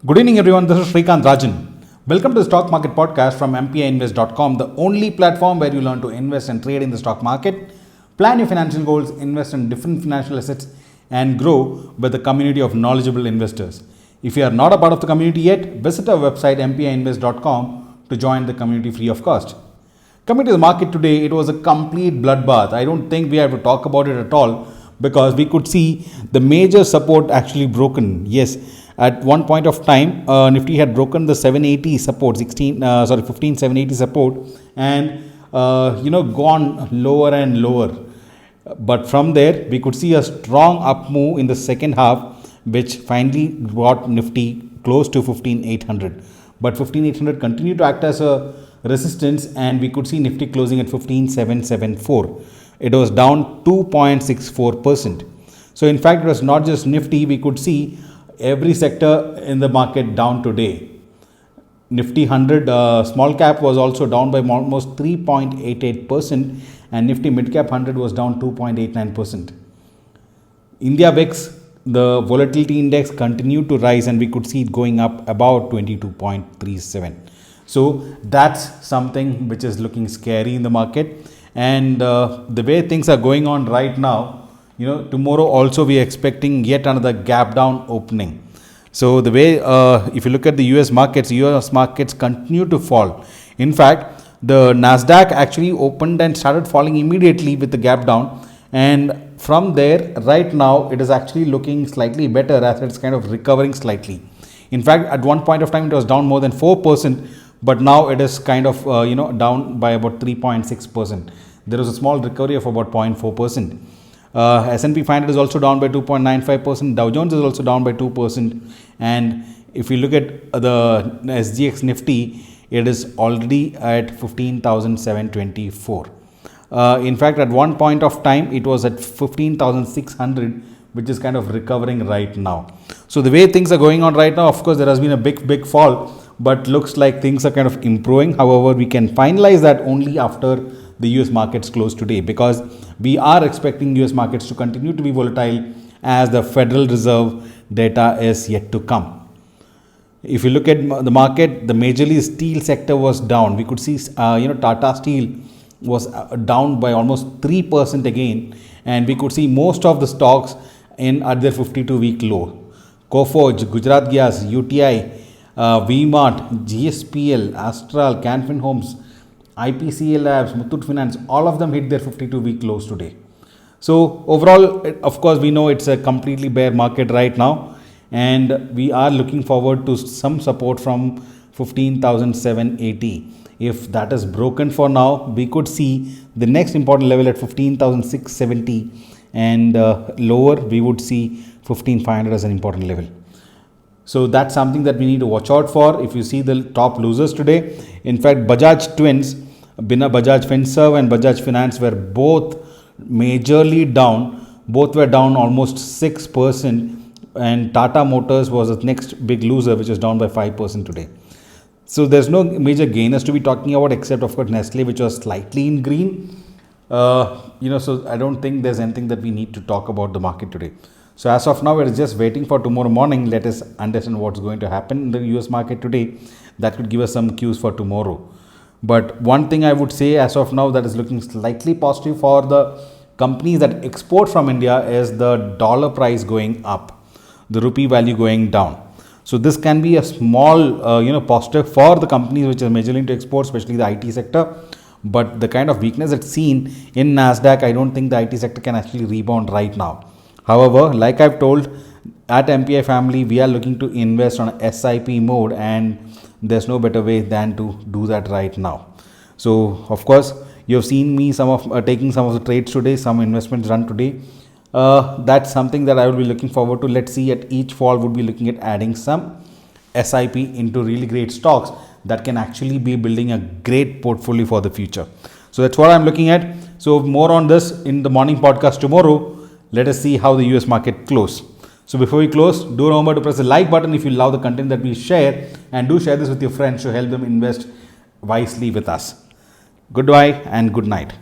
Good evening, everyone. This is Srikant, Rajan. Welcome to the Stock Market Podcast from mpiinvest.com, the only platform where you learn to invest and trade in the stock market, plan your financial goals, invest in different financial assets, and grow with a community of knowledgeable investors. If you are not a part of the community yet, visit our website mpiinvest.com to join the community free of cost. Coming to the market today, it was a complete bloodbath. I don't think we have to talk about it at all because we could see the major support actually broken. Yes, at one point of time, Nifty had broken the 780 support, 15780 support, and gone lower and lower. But from there, we could see a strong up move in the second half, which finally brought Nifty close to 15800. But 15800 continued to act as a resistance, and we could see Nifty closing at 15774. It was down 2.64%. So in fact, it was not just Nifty. We could see every sector in the market down today. Nifty 100 small cap was also down by almost 3.88%, and Nifty mid cap 100 was down 2.89%. India VIX, the volatility index, continued to rise, and we could see it going up about 22.37. So that's something which is looking scary in the market. And the way things are going on right now, tomorrow also we are expecting yet another gap down opening. So the way, if you look at the US markets continue to fall. In fact, the Nasdaq actually opened and started falling immediately with the gap down. And from there, right now, it is actually looking slightly better as it's kind of recovering slightly. In fact, at one point of time, it was down more than 4%, but now it is kind of, down by about 3.6%. There was a small recovery of about 0.4%. S&P 500 is also down by 2.95%. Dow Jones is also down by 2%. And if you look at the SGX Nifty, it is already at 15,724. In fact, at one point of time, it was at 15,600, which is kind of recovering right now. So the way things are going on right now, of course, there has been a big fall, but looks like things are kind of improving. However, we can finalize that only after the US markets close today, because we are expecting US markets to continue to be volatile as the Federal Reserve data is yet to come. If you look at the market, the majorly steel sector was down. We could see, Tata Steel was down by almost 3% again, and we could see most of the stocks at their 52-week low. Coforge, Gujarat Gas, UTI, V-Mart, GSPL, Astral, Canfin Homes, IPCA Labs, Muthoot Finance, all of them hit their 52-week lows today. So overall, of course, we know it's a completely bear market right now, and we are looking forward to some support from 15,780. If that is broken for now, we could see the next important level at 15,670, and lower we would see 15,500 as an important level. So that's something that we need to watch out for. If you see the top losers today, in fact, Bajaj twins, Bajaj Finserv and Bajaj Finance were both majorly down. Both were down almost 6%, and Tata Motors was the next big loser, which is down by 5% today. So there's no major gainers to be talking about, except of course Nestle, which was slightly in green. So I don't think there's anything that we need to talk about the market today. So as of now, we're just waiting for tomorrow morning. Let us understand what's going to happen in the US market today. That could give us some cues for tomorrow. But one thing I would say as of now that is looking slightly positive for the companies that export from India is the dollar price going up, the rupee value going down. So this can be a small, positive for the companies which are majorly into exports, especially the IT sector. But the kind of weakness that's seen in Nasdaq, I don't think the IT sector can actually rebound right now. However, like I've told, at MPI family, we are looking to invest on SIP mode, and there's no better way than to do that right now. So, of course, you've seen me taking some of the trades today, some investments run today. That's something that I will be looking forward to. Let's see, at each fall, would be looking at adding some SIP into really great stocks that can actually be building a great portfolio for the future. So that's what I'm looking at. So more on this in the morning podcast tomorrow. Let us see how the US market close. So before we close, do remember to press the like button if you love the content that we share, and do share this with your friends to help them invest wisely with us. Goodbye and good night.